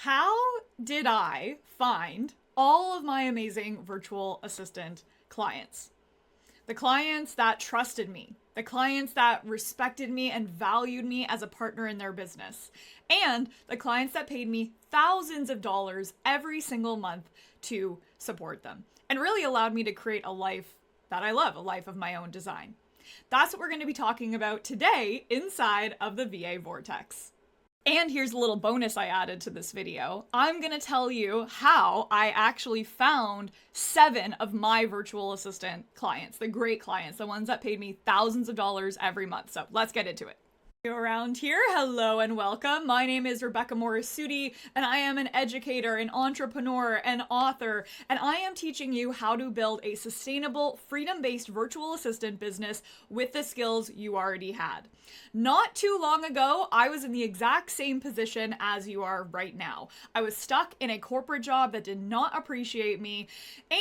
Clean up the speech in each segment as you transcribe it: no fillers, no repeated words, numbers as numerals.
How did I find all of my amazing virtual assistant clients? The clients that trusted me, the clients that respected me and valued me as a partner in their business, and the clients that paid me thousands of dollars every single month to support them and really allowed me to create a life that I love, a life of my own design. That's what we're going to be talking about today inside of the VA Vortex. And here's a little bonus I added to this video. I'm going to tell you how I actually found 7 of my virtual assistant clients, the great clients, the ones that paid me thousands of dollars every month. So let's get into it. Around here, hello and welcome. My name is Rebecca Morassutti, and I am an educator, an entrepreneur, an author, and I am teaching you how to build a sustainable, freedom-based virtual assistant business with the skills you already had. Not too long ago, I was in the exact same position as you are right now. I was stuck in a corporate job that did not appreciate me,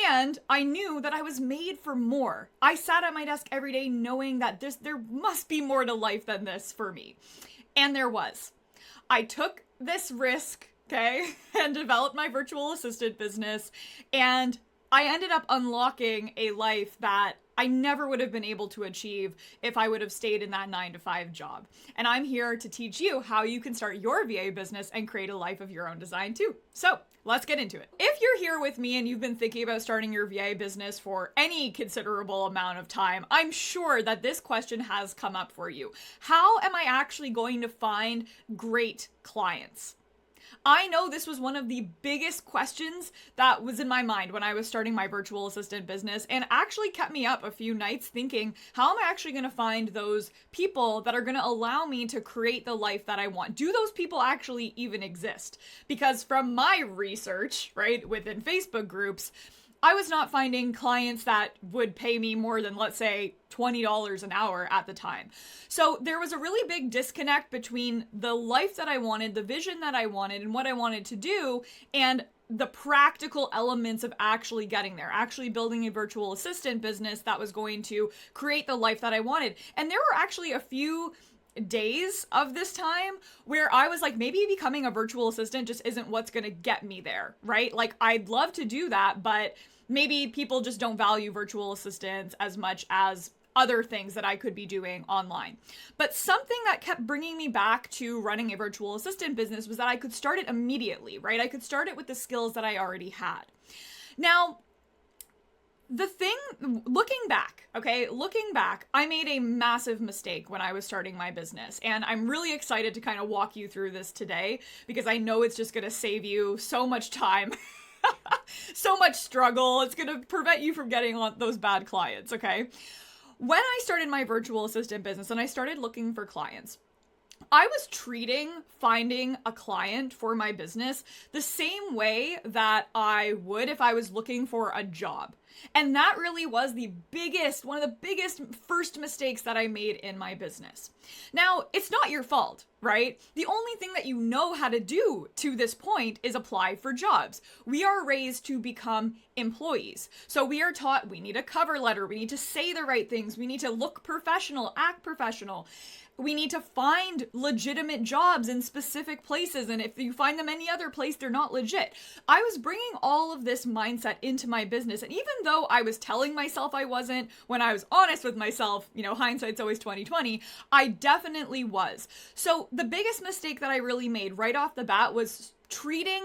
and I knew that I was made for more. I sat at my desk every day knowing that there must be more to life than this for me. And there was. I took this risk, okay, and developed my virtual assistant business, and I ended up unlocking a life that I never would have been able to achieve if I would have stayed in that 9-to-5 job. And I'm here to teach you how you can start your VA business and create a life of your own design too. So let's get into it. If you're here with me and you've been thinking about starting your VA business for any considerable amount of time, I'm sure that this question has come up for you. How am I actually going to find great clients? I know this was one of the biggest questions that was in my mind when I was starting my virtual assistant business, and actually kept me up a few nights thinking, how am I actually going to find those people that are going to allow me to create the life that I want? Do those people actually even exist? Because from my research, right, within Facebook groups, I was not finding clients that would pay me more than, let's say, $20 an hour at the time. So there was a really big disconnect between the life that I wanted, the vision that I wanted, and what I wanted to do, and the practical elements of actually getting there, actually building a virtual assistant business that was going to create the life that I wanted. And there were actually a few days of this time where I was like, maybe becoming a virtual assistant just isn't what's going to get me there, right? Like, I'd love to do that, but maybe people just don't value virtual assistants as much as other things that I could be doing online. But something that kept bringing me back to running a virtual assistant business was that I could start it immediately, right? I could start it with the skills that I already had. Now, the thing, looking back, I made a massive mistake when I was starting my business. And I'm really excited to kind of walk you through this today because I know it's just going to save you so much time. So much struggle. It's going to prevent you from getting on those bad clients, okay? When I started my virtual assistant business and I started looking for clients, I was treating finding a client for my business the same way that I would if I was looking for a job. And that really was one of the biggest first mistakes that I made in my business. Now, it's not your fault, right? The only thing that you know how to do to this point is apply for jobs. We are raised to become employees. So we are taught we need a cover letter, we need to say the right things, we need to look professional, act professional. We need to find legitimate jobs in specific places, and if you find them any other place, they're not legit. I was bringing all of this mindset into my business, and even though I was telling myself I wasn't, when I was honest with myself, hindsight's always 20/20, I definitely was. So the biggest mistake that I really made right off the bat was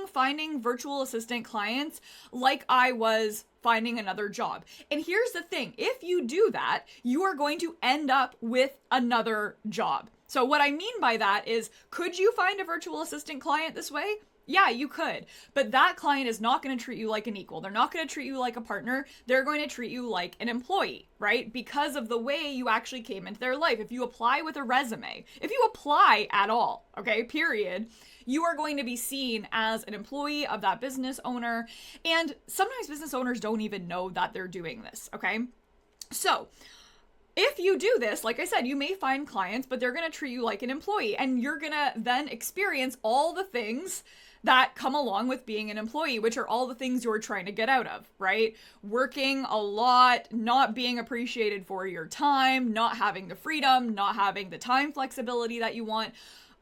finding virtual assistant clients like I was finding another job. And here's the thing, if you do that, you are going to end up with another job. So what I mean by that is, could you find a virtual assistant client this way? Yeah, you could, but that client is not going to treat you like an equal. They're not going to treat you like a partner. They're going to treat you like an employee, right? Because of the way you actually came into their life. If you apply with a resume, if you apply at all, okay, period, you are going to be seen as an employee of that business owner. And sometimes business owners don't even know that they're doing this, okay? So if you do this, like I said, you may find clients, but they're going to treat you like an employee, and you're going to then experience all the things that come along with being an employee, which are all the things you're trying to get out of, right? Working a lot, not being appreciated for your time, not having the freedom, not having the time flexibility that you want.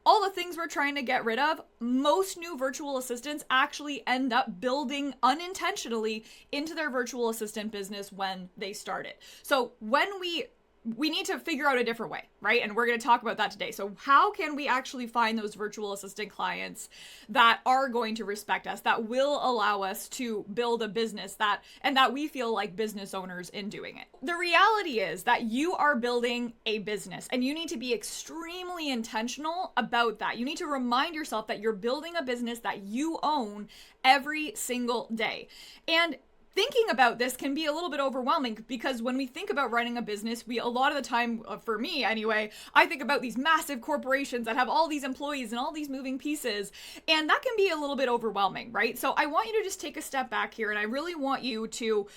all the things we're trying to get rid of, most new virtual assistants actually end up building unintentionally into their virtual assistant business when they start it. So when we need to figure out a different way, right? And we're going to talk about that today. So how can we actually find those virtual assistant clients that are going to respect us, that will allow us to build a business and that we feel like business owners in doing it? The reality is that you are building a business and you need to be extremely intentional about that. You need to remind yourself that you're building a business that you own every single day. And thinking about this can be a little bit overwhelming because when we think about running a business, a lot of the time, for me anyway, I think about these massive corporations that have all these employees and all these moving pieces, and that can be a little bit overwhelming, right? So I want you to just take a step back here, and I really want you to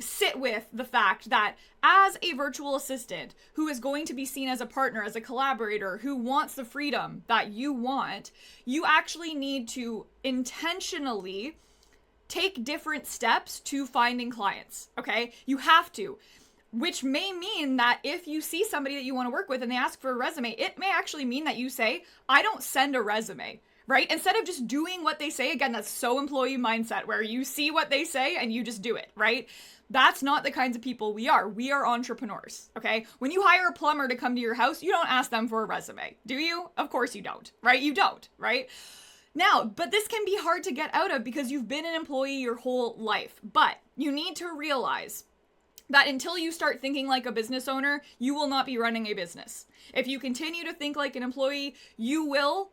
sit with the fact that as a virtual assistant who is going to be seen as a partner, as a collaborator, who wants the freedom that you want, you actually need to intentionally take different steps to finding clients, okay? You have to, which may mean that if you see somebody that you want to work with and they ask for a resume, it may actually mean that you say, I don't send a resume, right? Instead of just doing what they say. Again, that's so employee mindset where you see what they say and you just do it, right? That's not the kinds of people we are. We are entrepreneurs, okay? When you hire a plumber to come to your house, you don't ask them for a resume, do you? Of course you don't, right? You don't, right? Now, but this can be hard to get out of because you've been an employee your whole life. But you need to realize that until you start thinking like a business owner, you will not be running a business. If you continue to think like an employee, you will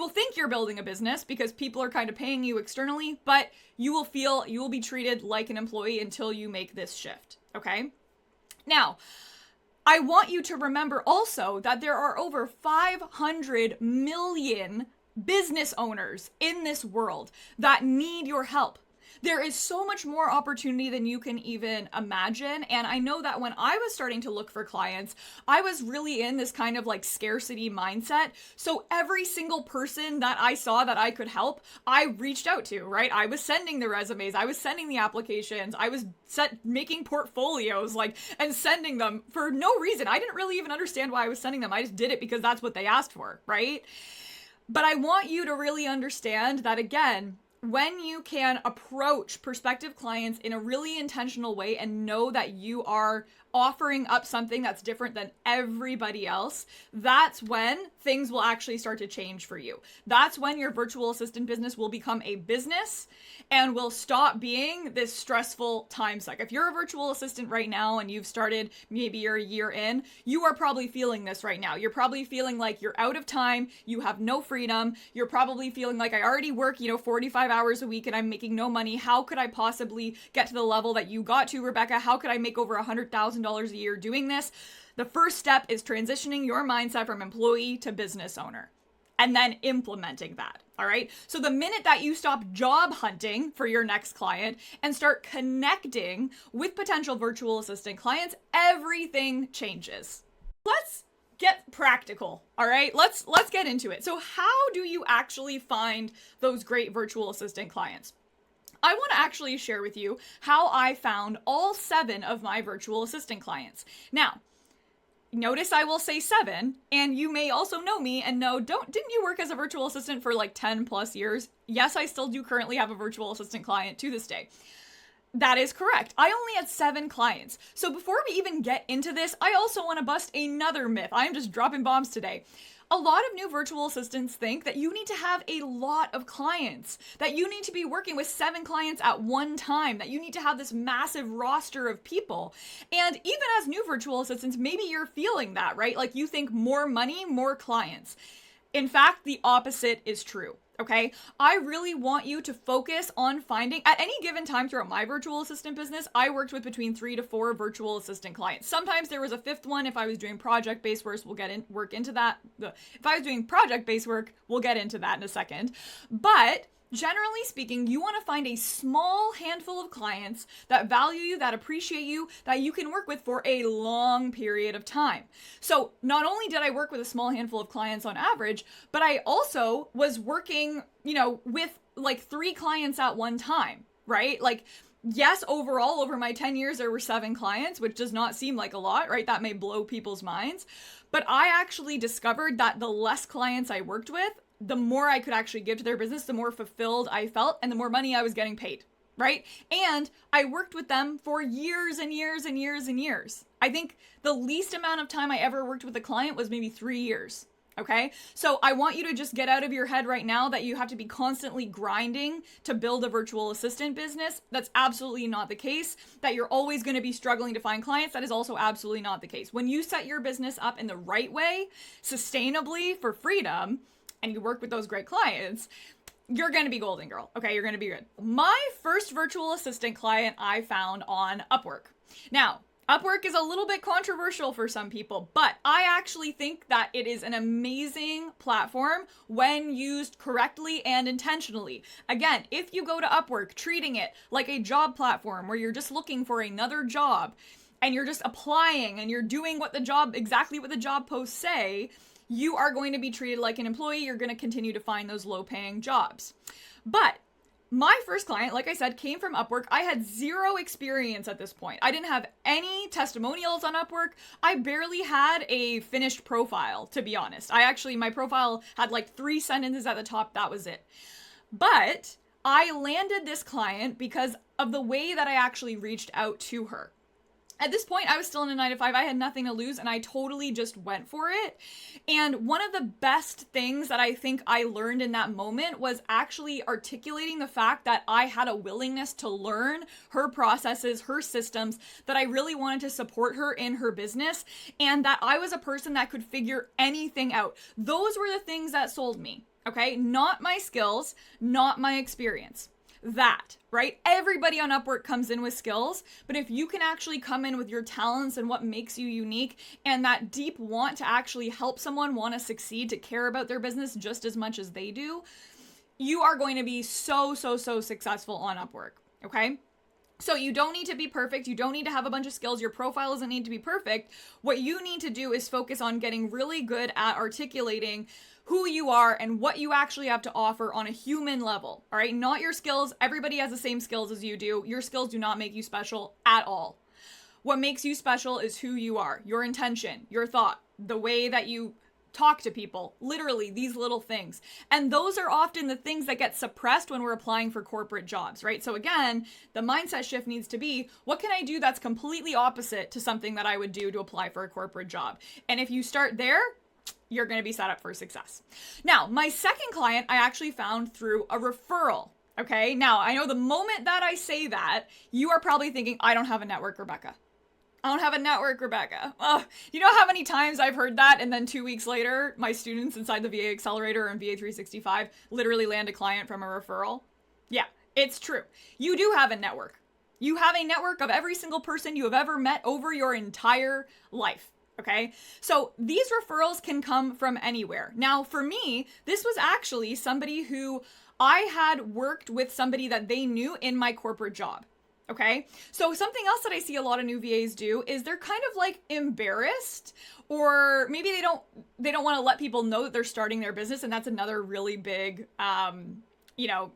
think you're building a business because people are kind of paying you externally, but you will be treated like an employee until you make this shift, okay? Now, I want you to remember also that there are over 500 million business owners in this world that need your help. There is so much more opportunity than you can even imagine. And I know that when I was starting to look for clients, I was really in this kind of like scarcity mindset. So every single person that I saw that I could help, I reached out to, right? I was sending the resumes, I was sending the applications, I was making portfolios and sending them for no reason. I didn't really even understand why I was sending them. I just did it because that's what they asked for, right? But I want you to really understand that, again, when you can approach prospective clients in a really intentional way and know that you are offering up something that's different than everybody else, that's when things will actually start to change for you. That's when your virtual assistant business will become a business and will stop being this stressful time suck. If you're a virtual assistant right now and you've started, maybe you're a year in, you are probably feeling this right now. You're probably feeling like you're out of time, you have no freedom, you're probably feeling like I already work, 45 hours a week and I'm making no money. How could I possibly get to the level that you got to, Rebecca? How could I make over $100,000 a year doing this? The first step is transitioning your mindset from employee to business owner and then implementing that. All right. So the minute that you stop job hunting for your next client and start connecting with potential virtual assistant clients, everything changes. Let's get practical. All right. Let's get into it. So how do you actually find those great virtual assistant clients? I want to actually share with you how I found all 7 of my virtual assistant clients. Now, notice I will say 7, and you may also know me and know, didn't you work as a virtual assistant for 10 plus years? Yes, I still do currently have a virtual assistant client to this day. That is correct. I only had 7 clients. So before we even get into this, I also want to bust another myth. I'm just dropping bombs today. A lot of new virtual assistants think that you need to have a lot of clients, that you need to be working with 7 clients at one time, that you need to have this massive roster of people. And even as new virtual assistants, maybe you're feeling that, right? Like you think more money, more clients. In fact, the opposite is true. Okay, I really want you to focus on finding, at any given time throughout my virtual assistant business, I worked with between 3 to 4 virtual assistant clients. Sometimes there was a 5th one if I was doing project-based work. Work into that. If I was doing project-based work, we'll get into that in a second. But generally speaking, you want to find a small handful of clients that value you, that appreciate you, that you can work with for a long period of time. So not only did I work with a small handful of clients on average, but I also was working, with 3 clients at one time, right? Yes, overall, over my 10 years, there were 7 clients, which does not seem like a lot, right? That may blow people's minds. But I actually discovered that the less clients I worked with, the more I could actually give to their business, the more fulfilled I felt, and the more money I was getting paid, right? And I worked with them for years and years and years and years. I think the least amount of time I ever worked with a client was maybe 3 years. Okay, so I want you to just get out of your head right now that you have to be constantly grinding to build a virtual assistant business. That's absolutely not the case. That you're always going to be struggling to find clients. That is also absolutely not the case. When you set your business up in the right way, sustainably for freedom, and you work with those great clients, you're going to be golden, girl. Okay, you're going to be good. My first virtual assistant client I found on Upwork. Now, Upwork is a little bit controversial for some people, but I actually think that it is an amazing platform when used correctly and intentionally. Again, if you go to Upwork treating it like a job platform where you're just looking for another job and you're just applying and you're doing exactly what the job posts say, you are going to be treated like an employee. You're going to continue to find those low-paying jobs. But my first client, like I said, came from Upwork. I had 0 experience at this point. I didn't have any testimonials on Upwork. I barely had a finished profile, to be honest. My profile had like 3 sentences at the top. That was it. But I landed this client because of the way that I actually reached out to her. At this point, I was still in a 9-to-5. I had nothing to lose, and I totally just went for it. And one of the best things that I think I learned in that moment was actually articulating the fact that I had a willingness to learn her processes, her systems, that I really wanted to support her in her business, and that I was a person that could figure anything out. Those were the things that sold me, okay? Not my skills, not my experience. That, right? Everybody on Upwork comes in with skills, but if you can actually come in with your talents and what makes you unique and that deep want to actually help someone want to succeed, to care about their business just as much as they do, you are going to be so successful on Upwork, okay? So you don't need to be perfect. You don't need to have a bunch of skills. Your profile doesn't need to be perfect. What you need to do is focus on getting really good at articulating who you are and what you actually have to offer on a human level, all right? Not your skills. Everybody has the same skills as you do. Your skills do not make you special at all. What makes you special is who you are, your intention, your thought, the way that you talk to people, literally these little things. And those are often the things that get suppressed when we're applying for corporate jobs, right? So again, the mindset shift needs to be, what can I do that's completely opposite to something that I would do to apply for a corporate job? And if you start there, you're going to be set up for success. Now, my second client I actually found through a referral. Okay. Now, I know the moment that I say that, you are probably thinking, I don't have a network, Rebecca. I don't have a network, Rebecca. You know how many times I've heard that, and then 2 weeks later, my students inside the VA Accelerator and VA 365 literally land a client from a referral? Yeah, it's true. You do have a network. You have a network of every single person you have ever met over your entire life. Okay, so these referrals can come from anywhere. Now, for me, this was actually somebody who I had worked with, somebody that they knew in my corporate job. Okay, so something else that I see a lot of new VAs do is they're kind of like embarrassed, or maybe they don't want to let people know that they're starting their business, and that's another really big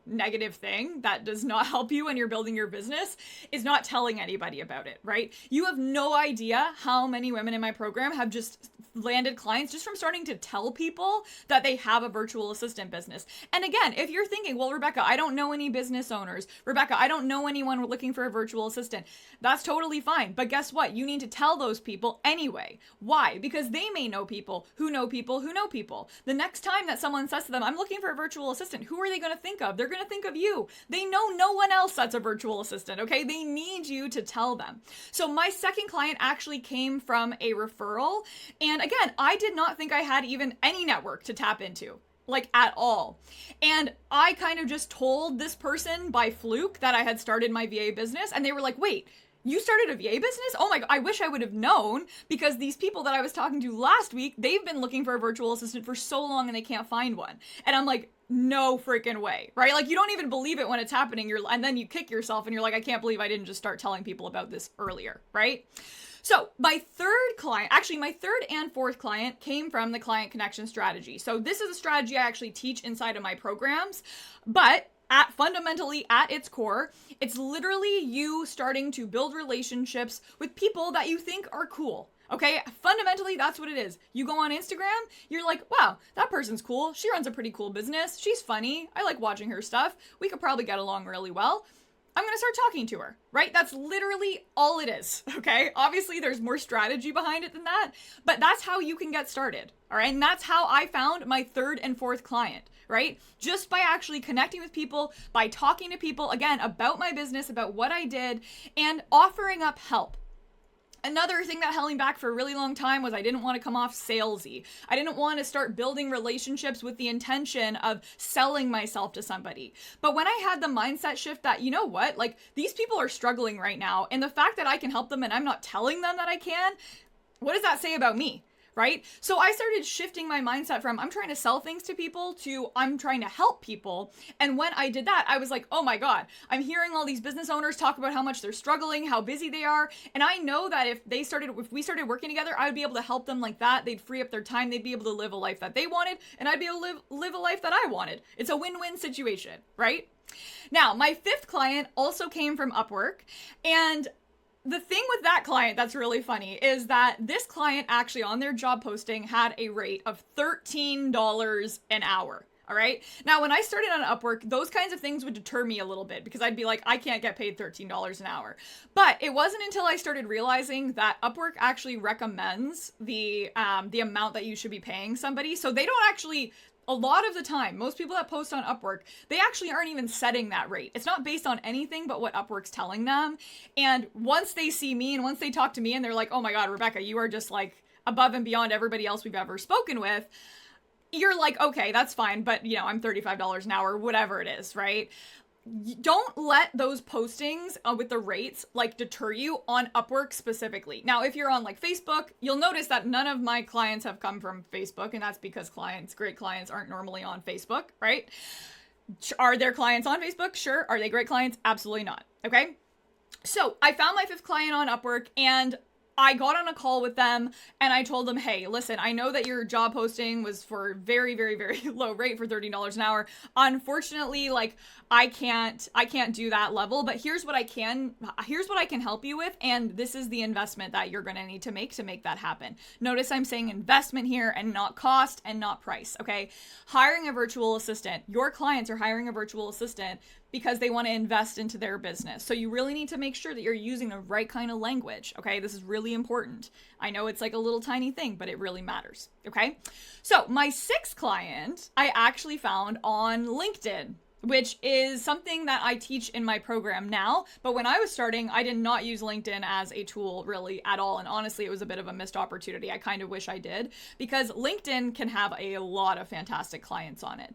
negative thing that does not help you when you're building your business, is not telling anybody about it, right? You have no idea how many women in my program have just landed clients just from starting to tell people that they have a virtual assistant business. And again, if you're thinking, well, Rebecca, I don't know any business owners. Rebecca, I don't know anyone looking for a virtual assistant. That's totally fine. But guess what? You need to tell those people anyway. Why? Because they may know people who know people who know people. The next time that someone says to them, I'm looking for a virtual assistant, who are they going to think of? They're going to think of you. They know no one else that's a virtual assistant, okay? They need you to tell them. So my second client actually came from a referral. And again, I did not think I had even any network to tap into, like at all. And I kind of just told this person by fluke that I had started my VA business, and they were like, wait, you started a VA business? Oh my God, I wish I would have known, because these people that I was talking to last week, they've been looking for a virtual assistant for so long and they can't find one. And I'm like, no freaking way, right? Like, you don't even believe it when it's happening. And then you kick yourself and you're like, I can't believe I didn't just start telling people about this earlier, right? So my third and fourth client came from the client connection strategy. So this is a strategy I actually teach inside of my programs, but fundamentally at its core, it's literally you starting to build relationships with people that you think are cool. Okay, fundamentally, that's what it is. You go on Instagram, you're like, wow, that person's cool. She runs a pretty cool business. She's funny. I like watching her stuff. We could probably get along really well. I'm going to start talking to her, right? That's literally all it is, okay? Obviously, there's more strategy behind it than that, but that's how you can get started, all right? And that's how I found my third and fourth client, right? Just by actually connecting with people, by talking to people, again, about my business, about what I did, and offering up help. Another thing that held me back for a really long time was I didn't want to come off salesy. I didn't want to start building relationships with the intention of selling myself to somebody. But when I had the mindset shift that, you know what, like these people are struggling right now, and the fact that I can help them and I'm not telling them that I can, what does that say about me? Right? So I started shifting my mindset from I'm trying to sell things to people to I'm trying to help people. And when I did that, I was like, oh my God, I'm hearing all these business owners talk about how much they're struggling, how busy they are. And I know that if we started working together, I would be able to help them like that. They'd free up their time. They'd be able to live a life that they wanted. And I'd be able to live a life that I wanted. It's a win-win situation, right? Now, my fifth client also came from Upwork, and the thing with that client that's really funny is that this client actually on their job posting had a rate of $13 an hour. All right. Now, when I started on Upwork, those kinds of things would deter me a little bit because I'd be like, I can't get paid $13 an hour. But it wasn't until I started realizing that Upwork actually recommends the amount that you should be paying somebody. So they don't actually, a lot of the time, most people that post on Upwork, they actually aren't even setting that rate. It's not based on anything but what Upwork's telling them. And once they see me and once they talk to me and they're like, oh my God, Rebecca, you are just like above and beyond everybody else we've ever spoken with, you're like, okay, that's fine. But you know, I'm $35 an hour, whatever it is, right? Don't let those postings with the rates like deter you on Upwork specifically. Now, if you're on like Facebook, you'll notice that none of my clients have come from Facebook, and that's because great clients aren't normally on Facebook, right? Are there clients on Facebook? Sure. Are they great clients? Absolutely not. Okay. So I found my fifth client on Upwork, and I got on a call with them and I told them, hey, listen, I know that your job posting was for very, very, very low rate for $13 an hour. Unfortunately, like I can't do that level, but here's what I can help you with. And this is the investment that you're going to need to make that happen. Notice I'm saying investment here and not cost and not price. Okay. Hiring a virtual assistant, your clients are hiring a virtual assistant because they want to invest into their business. So you really need to make sure that you're using the right kind of language, okay? This is really important. I know it's like a little tiny thing, but it really matters, okay? So my sixth client, I actually found on LinkedIn, which is something that I teach in my program now. But when I was starting, I did not use LinkedIn as a tool really at all. And honestly, it was a bit of a missed opportunity. I kind of wish I did, because LinkedIn can have a lot of fantastic clients on it.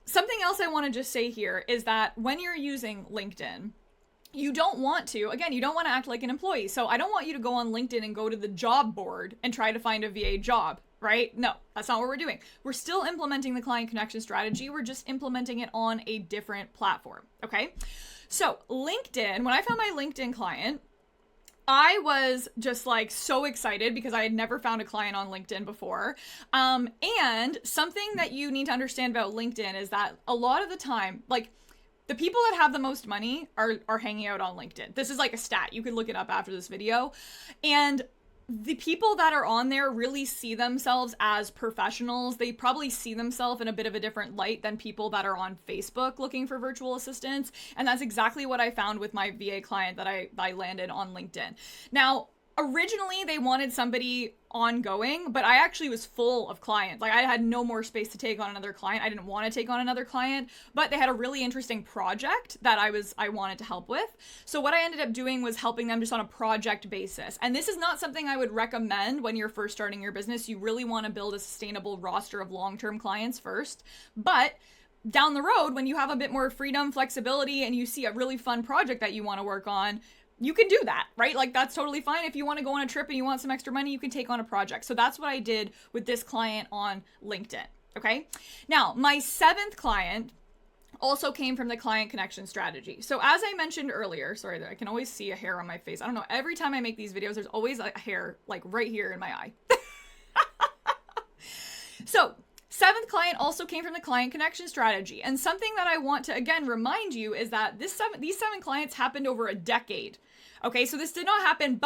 Something else I want to just say here is that when you're using LinkedIn, you don't want to act like an employee. So I don't want you to go on LinkedIn and go to the job board and try to find a VA job, right? No, that's not what we're doing. We're still implementing the client connection strategy. We're just implementing it on a different platform, okay? So LinkedIn, when I found my LinkedIn client, I was just like so excited because I had never found a client on LinkedIn before. And something that you need to understand about LinkedIn is that a lot of the time, like the people that have the most money are hanging out on LinkedIn. This is like a stat. You can look it up after this video. And the people that are on there really see themselves as professionals. They probably see themselves in a bit of a different light than people that are on Facebook looking for virtual assistants. And that's exactly what I found with my VA client that I landed on LinkedIn. Now, originally they wanted somebody ongoing, but I actually was full of clients. Like I had no more space to take on another client. I didn't want to take on another client, but they had a really interesting project that I wanted to help with. So what I ended up doing was helping them just on a project basis. And this is not something I would recommend when you're first starting your business. You really want to build a sustainable roster of long-term clients first. But down the road, when you have a bit more freedom, flexibility, and you see a really fun project that you want to work on, you can do that, right? Like that's totally fine. If you want to go on a trip and you want some extra money, you can take on a project. So that's what I did with this client on LinkedIn. Okay. Now, my seventh client also came from the client connection strategy. So as I mentioned earlier, sorry, I can always see a hair on my face. I don't know. Every time I make these videos, there's always a hair like right here in my eye. So Seventh client also came from the client connection strategy. And something that I want to, again, remind you is that these seven clients happened over a decade. Okay, so this did not happen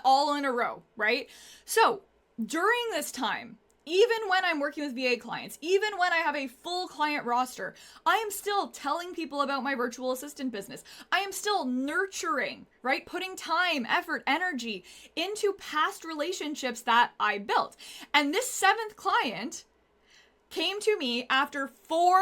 all in a row, right? So during this time, even when I'm working with VA clients, even when I have a full client roster, I am still telling people about my virtual assistant business. I am still nurturing, right? Putting time, effort, energy into past relationships that I built. And this seventh client came to me after 4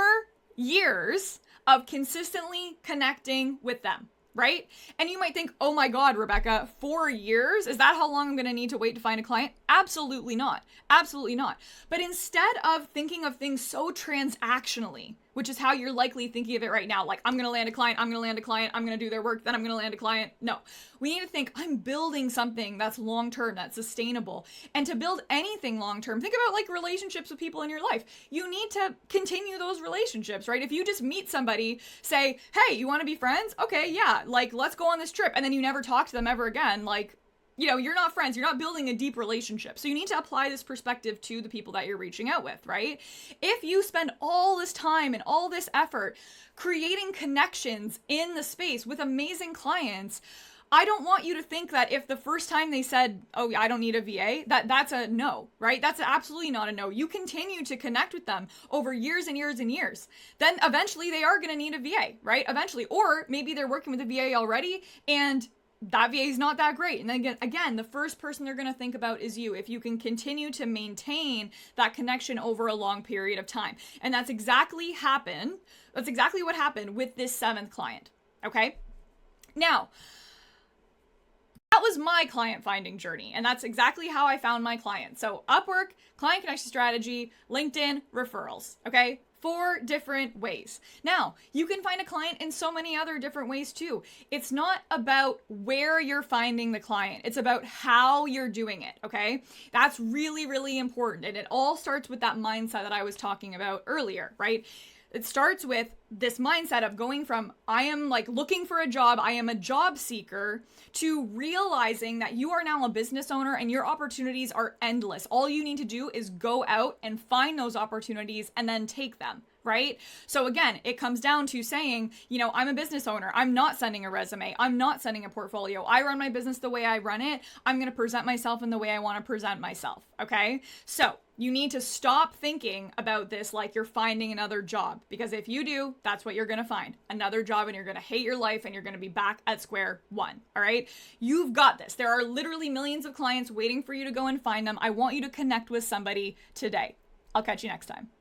years of consistently connecting with them. Right? And you might think, oh my God, Rebecca, 4 years? Is that how long I'm going to need to wait to find a client? Absolutely not. Absolutely not. But instead of thinking of things so transactionally, which is how you're likely thinking of it right now, like I'm going to land a client, I'm going to land a client, I'm going to do their work, then I'm going to land a client. No, we need to think I'm building something that's long-term, that's sustainable. And to build anything long-term, think about like relationships with people in your life. You need to continue those relationships, right? If you just meet somebody, say, hey, you want to be friends? Okay, yeah, like let's go on this trip. And then you never talk to them ever again. Like, you know, you're not friends. You're not building a deep relationship. So you need to apply this perspective to the people that you're reaching out with, right? If you spend all this time and all this effort creating connections in the space with amazing clients, I don't want you to think that if the first time they said, oh, I don't need a VA, that's a no, right? That's absolutely not a no. You continue to connect with them over years and years and years. Then eventually they are going to need a VA, right? Eventually. Or maybe they're working with a VA already and that VA is not that great. And then again, the first person they're going to think about is you, if you can continue to maintain that connection over a long period of time. And that's exactly what happened with this seventh client. Okay. Now, that was my client finding journey. And that's exactly how I found my clients. So Upwork, client connection strategy, LinkedIn, referrals. Okay. 4 different ways. Now, you can find a client in so many other different ways too. It's not about where you're finding the client. It's about how you're doing it, okay? That's really, really important. And it all starts with that mindset that I was talking about earlier, right? It starts with this mindset of going from, I am like looking for a job, I am a job seeker, to realizing that you are now a business owner and your opportunities are endless. All you need to do is go out and find those opportunities and then take them, right? So again, it comes down to saying, you know, I'm a business owner. I'm not sending a resume. I'm not sending a portfolio. I run my business the way I run it. I'm going to present myself in the way I want to present myself, okay? So you need to stop thinking about this like you're finding another job, because if you do, that's what you're going to find. Another job, and you're going to hate your life and you're going to be back at square one. All right. You've got this. There are literally millions of clients waiting for you to go and find them. I want you to connect with somebody today. I'll catch you next time.